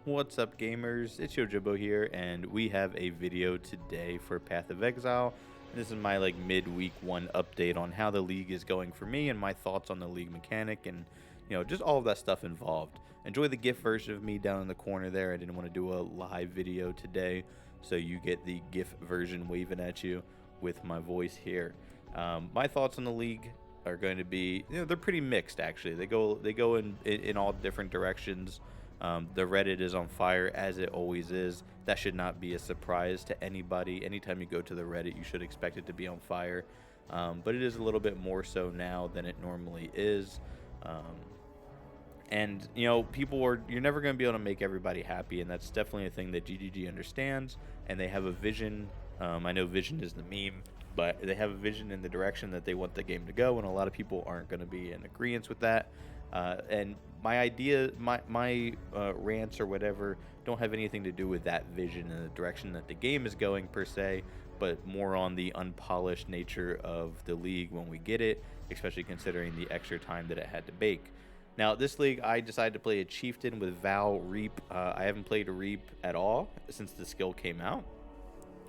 What's up, gamers? It's Yojobo here, and we have a video today for Path of Exile. This is my mid-week 1 update on how the league is going for me and my thoughts on the league mechanic and just all of that stuff involved. Enjoy the GIF version of me down in the corner there. I didn't want to do a live video today, so you get the GIF version waving at you with my voice here. My thoughts on the league are going to be, they're pretty mixed actually. They go in all different directions. The Reddit is on fire, as it always is. That should not be a surprise to anybody. Anytime you go to the Reddit, you should expect it to be on fire. But it is a little bit more so now than it normally is. And you're never going to be able to make everybody happy, and that's definitely a thing that GGG understands, and they have a vision. I know vision is the meme, but they have a vision in the direction that they want the game to go, and a lot of people aren't going to be in agreement with that. And my idea, my rants or whatever don't have anything to do with that vision and the direction that the game is going per se, but more on the unpolished nature of the league when we get it, especially considering the extra time that it had to bake. Now, this league, I decided to play a Chieftain with Val Reap. I haven't played a Reap at all since the skill came out.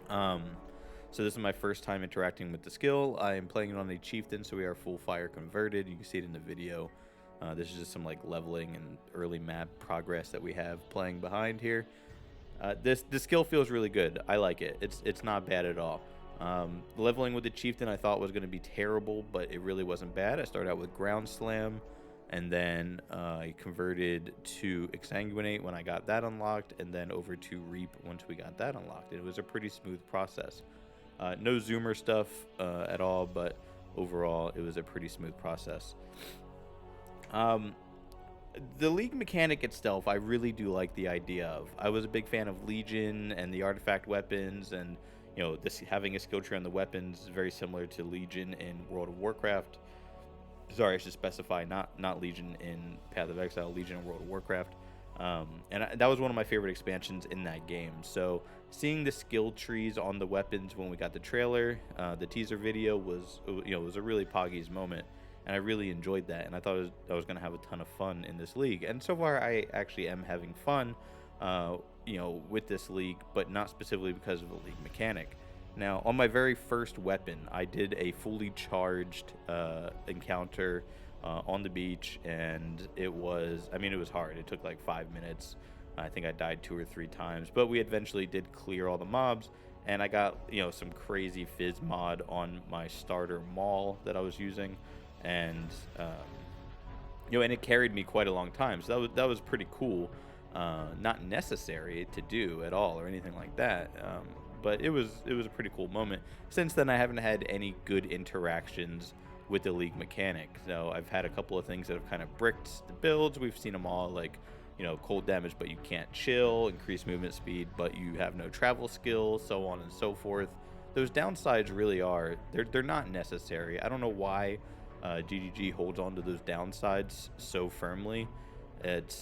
So this is my first time interacting with the skill. I am playing it on a Chieftain, so we are full fire converted. You can see it in the video. This is just some leveling and early map progress that we have playing behind here. The skill feels really good. I like it. It's not bad at all. Leveling with the Chieftain I thought was going to be terrible, but it really wasn't bad. I started out with Ground Slam, and then I converted to Exsanguinate when I got that unlocked, and then over to Reap once we got that unlocked. It was a pretty smooth process. No zoomer stuff at all, but overall it was a pretty smooth process. The league mechanic itself, I really do like the idea of. I was a big fan of Legion and the artifact weapons, and this having a skill tree on the weapons is very similar to Legion in World of Warcraft. Sorry, I should specify, not Legion in Path of Exile, Legion in World of Warcraft. That was one of my favorite expansions in that game. So seeing the skill trees on the weapons when we got the trailer, the teaser video was a really Poggy's moment. And I really enjoyed that, and I thought I was going to have a ton of fun in this league. And so far, I actually am having fun, with this league, but not specifically because of the league mechanic. Now, on my very first weapon, I did a fully charged encounter on the beach, and it was hard. It took like 5 minutes. I think I died 2 or 3 times, but we eventually did clear all the mobs, and I got some crazy fizz mod on my starter maul that I was using. And and it carried me quite a long time, so that was pretty cool. Not necessary to do at all or anything like that, but it was a pretty cool moment. Since then, I haven't had any good interactions with the league mechanic. So I've had a couple of things that have kind of bricked the builds. We've seen them all, cold damage but you can't chill, increased movement speed but you have no travel skill, so on and so forth. Those downsides really are, they're not necessary. I don't know why GGG holds on to those downsides so firmly. The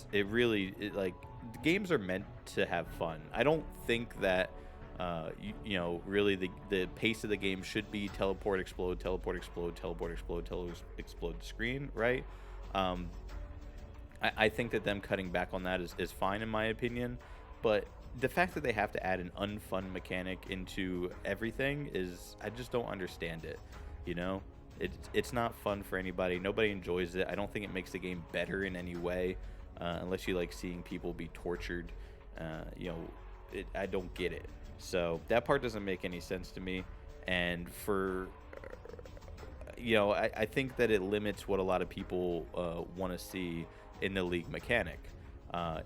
games are meant to have fun. I don't think that really the pace of the game should be teleport, explode, teleport, explode, teleport, explode, explode screen, right? I think that them cutting back on that is fine in my opinion, but the fact that they have to add an unfun mechanic into everything I just don't understand it. It's not fun for anybody. Nobody enjoys it. I don't think it makes the game better in any way, unless you like seeing people be tortured. I don't get it. So that part doesn't make any sense to me. And I think that it limits what a lot of people want to see in the league mechanic.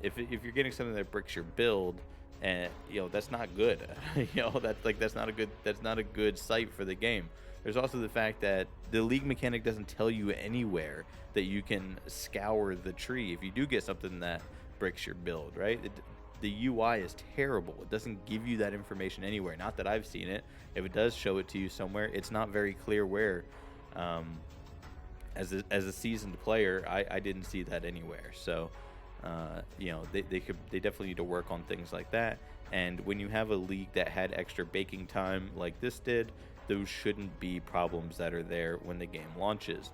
If you're getting something that bricks your build, and that's not good. That's not a good sight for the game. There's also the fact that the league mechanic doesn't tell you anywhere that you can scour the tree if you do get something that bricks your build, right? The UI is terrible. It doesn't give you that information anywhere. Not that I've seen it. If it does show it to you somewhere, it's not very clear where. As a seasoned player, I didn't see that anywhere. So, they definitely need to work on things like that. And when you have a league that had extra baking time like this did, those shouldn't be problems that are there when the game launches.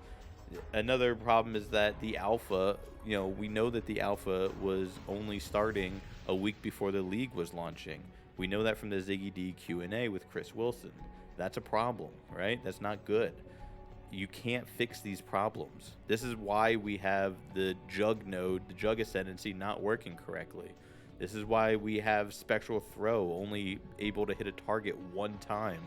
Another problem is that the alpha, we know that the alpha was only starting a week before the league was launching. We know that from the Ziggy D Q&A with Chris Wilson. That's a problem, right? That's not good. You can't fix these problems. This is why we have the Jug node, the Jug Ascendancy, not working correctly. This is why we have Spectral Throw only able to hit a target one time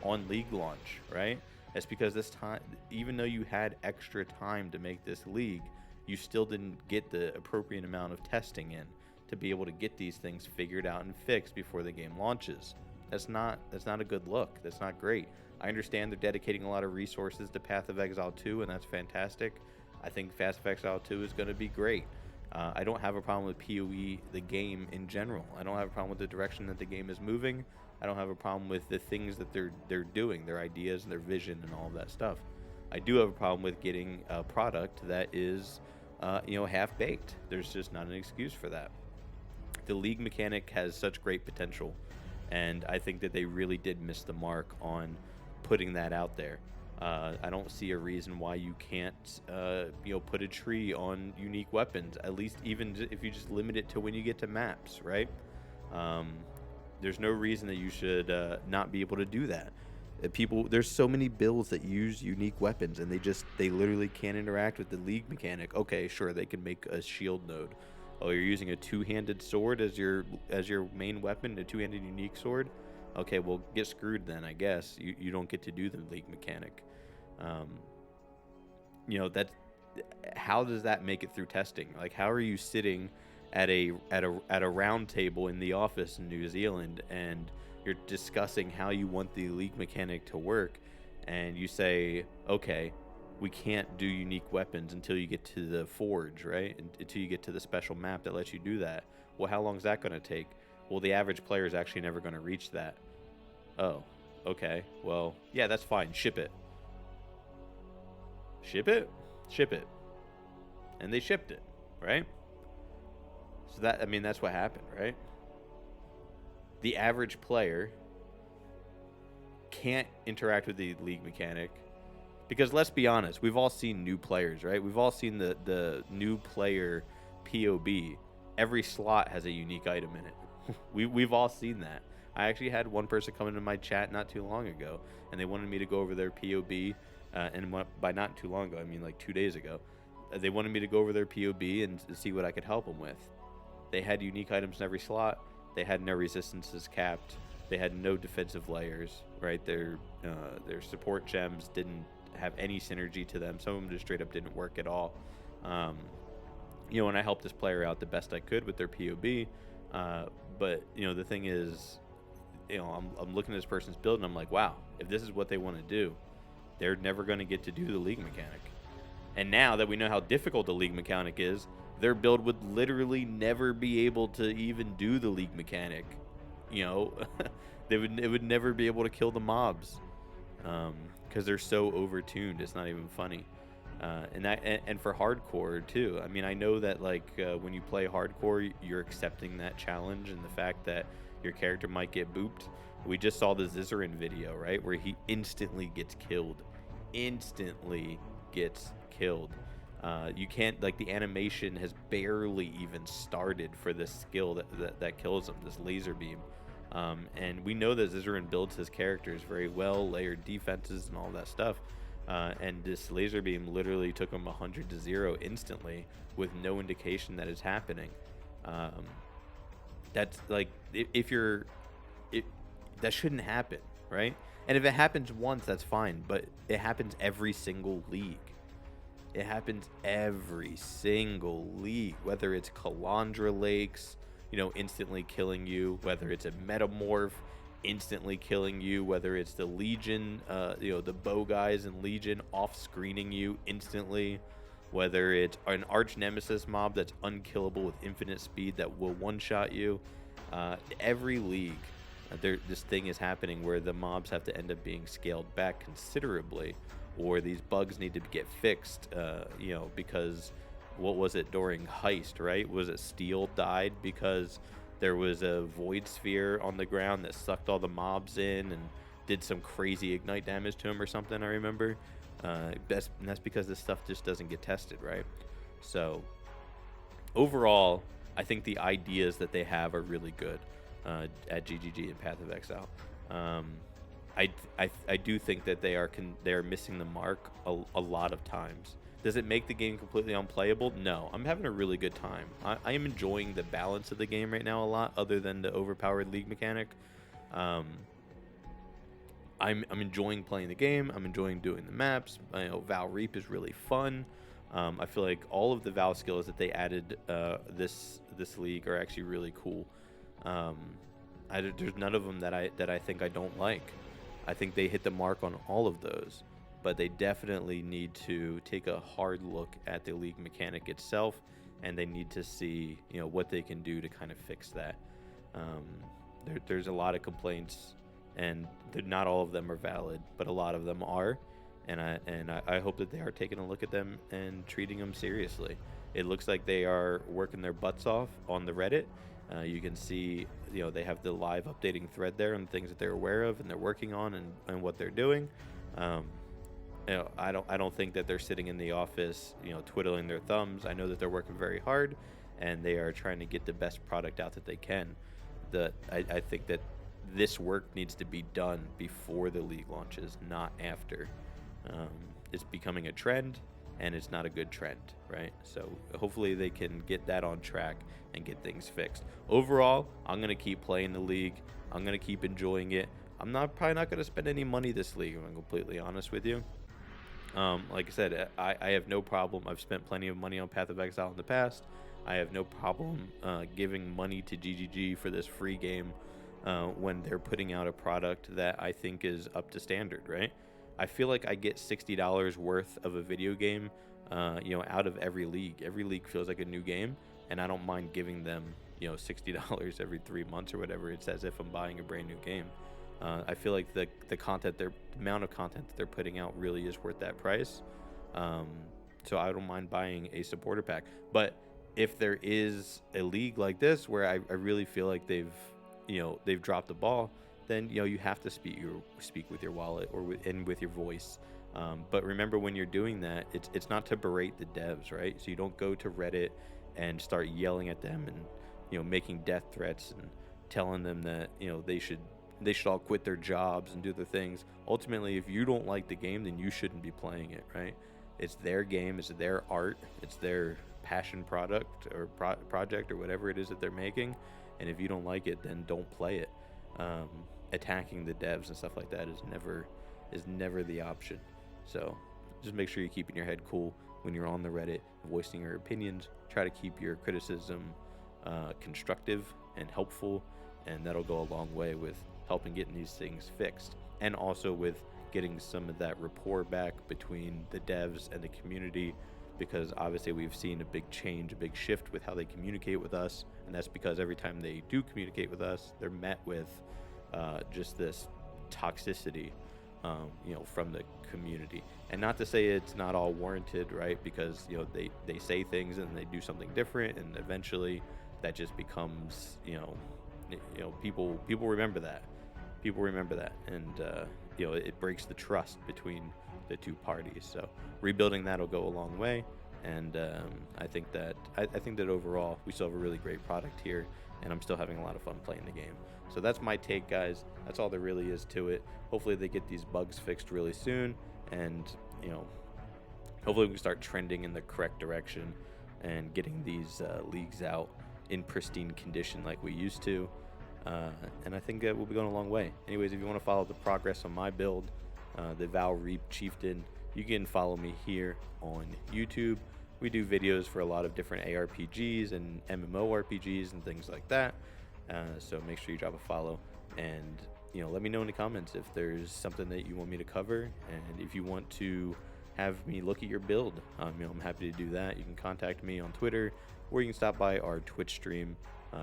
on league launch, right? That's because this time, even though you had extra time to make this league, you still didn't get the appropriate amount of testing in to be able to get these things figured out and fixed before the game launches. That's not a good look. That's not great. I understand they're dedicating a lot of resources to Path of Exile 2, and that's fantastic. I think Path of Exile 2 is going to be great. I don't have a problem with PoE, the game in general. I don't have a problem with the direction that the game is moving. I don't have a problem with the things that they're doing, their ideas and their vision and all of that stuff. I do have a problem with getting a product that is, half-baked. There's just not an excuse for that. The league mechanic has such great potential, and I think that they really did miss the mark on putting that out there. I don't see a reason why you can't, put a tree on unique weapons. At least even if you just limit it to when you get to maps, right? There's no reason that you should not be able to do that. There's so many builds that use unique weapons, and they literally can't interact with the league mechanic. Okay, sure, they can make a shield node. Oh, you're using a two-handed sword as your main weapon, a two-handed unique sword. Okay, well, get screwed then, I guess. You don't get to do the league mechanic. How does that make it through testing? Like, how are you sitting at a round table in the office in New Zealand, and you're discussing how you want the league mechanic to work, and you say, okay, we can't do unique weapons until you get to the forge, right? Until you get to the special map that lets you do that. Well, how long is that going to take? Well, the average player is actually never going to reach that. Oh, okay. Well, yeah, that's fine. Ship it. Ship it? Ship it. And they shipped it, right? So that's what happened, right? The average player can't interact with the league mechanic because, let's be honest, we've all seen new players, right? We've all seen the new player POB. Every slot has a unique item in it. We've all seen that. I actually had one person come into my chat not too long ago, and they wanted me to go over their POB, and by not too long ago, I mean like 2 days ago. They wanted me to go over their POB and see what I could help them with. They had unique items in every slot. They had no resistances capped. They had no defensive layers, right? Their support gems didn't have any synergy to them. Some of them just straight up didn't work at all. And I helped this player out the best I could with their POB. But the thing is, I'm looking at this person's build and I'm like, wow, if this is what they want to do, they're never going to get to do the league mechanic. And now that we know how difficult the league mechanic is, their build would literally never be able to even do the league mechanic. It would never be able to kill the mobs because they're so overtuned. It's not even funny. And for hardcore too. I mean, I know that when you play hardcore, you're accepting that challenge and the fact that your character might get booped. We just saw the Zizarin video, right, where he instantly gets killed. You can't, the animation has barely even started for this skill that kills him, this laser beam. And we know that Zizarin builds his characters very well, layered defenses and all that stuff. And this laser beam literally took him 100-0 instantly with no indication that it's happening. That's that shouldn't happen, right? And if it happens once, that's fine, but it happens every single league. It happens every single league, whether it's Kalandra Lakes, instantly killing you, whether it's a Metamorph instantly killing you, whether it's the Legion, the bow guys in Legion off-screening you instantly, whether it's an arch nemesis mob that's unkillable with infinite speed that will one-shot you. Every league, this thing is happening where the mobs have to end up being scaled back considerably, or these bugs need to get fixed, because what was it during Heist, right? Was it Steel died because there was a void sphere on the ground that sucked all the mobs in and did some crazy ignite damage to him or something, I remember. And that's because this stuff just doesn't get tested, right? So overall, I think the ideas that they have are really good at GGG and Path of Exile. Um, I do think that they're missing the mark a lot of times. Does it make the game completely unplayable? No. I'm having a really good time. I am enjoying the balance of the game right now a lot, other than the overpowered league mechanic. Um, I'm enjoying playing the game. I'm enjoying doing the maps. Val Reap is really fun. I feel like all of the Val skills that they added this league are actually really cool. There's none of them that I think I don't like. I think they hit the mark on all of those, but they definitely need to take a hard look at the league mechanic itself, and they need to see what they can do to kind of fix that. There's a lot of complaints, and not all of them are valid, but a lot of them are, and I hope that they are taking a look at them and treating them seriously. It looks like they are working their butts off on the Reddit. You can see, they have the live updating thread there and things that they're aware of and they're working on and what they're doing. I don't think that they're sitting in the office, twiddling their thumbs. I know that they're working very hard, and they are trying to get the best product out that they can. I think that this work needs to be done before the league launches, not after. It's becoming a trend, and it's not a good trend, right? So hopefully they can get that on track and get things fixed. Overall, I'm going to keep playing the league. I'm going to keep enjoying it. I'm probably not going to spend any money this league, if I'm completely honest with you. Like I said, I have no problem. I've spent plenty of money on Path of Exile in the past. I have no problem giving money to GGG for this free game when they're putting out a product that I think is up to standard, right? I feel like I get $60 worth of a video game, out of every league. Every league feels like a new game, and I don't mind giving them, $60 every 3 months or whatever. It's as if I'm buying a brand new game. I feel like the amount of content that they're putting out really is worth that price. So I don't mind buying a supporter pack. But if there is a league like this where I really feel like they've dropped the ball, then you have to speak with your wallet and with your voice. But remember, when you're doing that, it's not to berate the devs, right? So you don't go to Reddit and start yelling at them and making death threats and telling them that they should all quit their jobs and do their things. Ultimately, if you don't like the game, then you shouldn't be playing it, right? It's their game, it's their art, it's their passion product or project or whatever it is that they're making. And if you don't like it, then don't play it. Attacking the devs and stuff like that is never the option. So just make sure you're keeping your head cool when you're on the Reddit, voicing your opinions. Try to keep your criticism constructive and helpful, and that'll go a long way with helping getting these things fixed, and also with getting some of that rapport back between the devs and the community, because obviously we've seen a big change, a big shift with how they communicate with us, and that's because every time they do communicate with us, they're met with just this toxicity, from the community. And not to say it's not all warranted, right? Because they say things and they do something different, and eventually that just becomes people remember that. People remember that, and it breaks the trust between the two parties. So rebuilding that will go a long way, and I think that overall we still have a really great product here, and I'm still having a lot of fun playing the game. So that's my take, guys. That's all there really is to it. Hopefully they get these bugs fixed really soon, and hopefully we can start trending in the correct direction and getting these leagues out in pristine condition like we used to. And I think we'll be going a long way. Anyways, if you want to follow the progress on my build, the Val Reap Chieftain, you can follow me here on YouTube. We do videos for a lot of different ARPGs and MMORPGs and things like that. So make sure you drop a follow, and let me know in the comments if there's something that you want me to cover, and if you want to have me look at your build, I'm happy to do that. You can contact me on Twitter, or you can stop by our Twitch stream,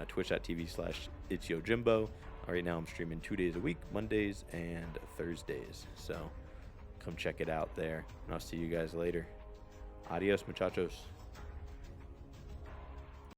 twitch.tv/itsyojimbo. Right now I'm streaming 2 days a week, Mondays and Thursdays. So come check it out there, and I'll see you guys later. Adios, muchachos.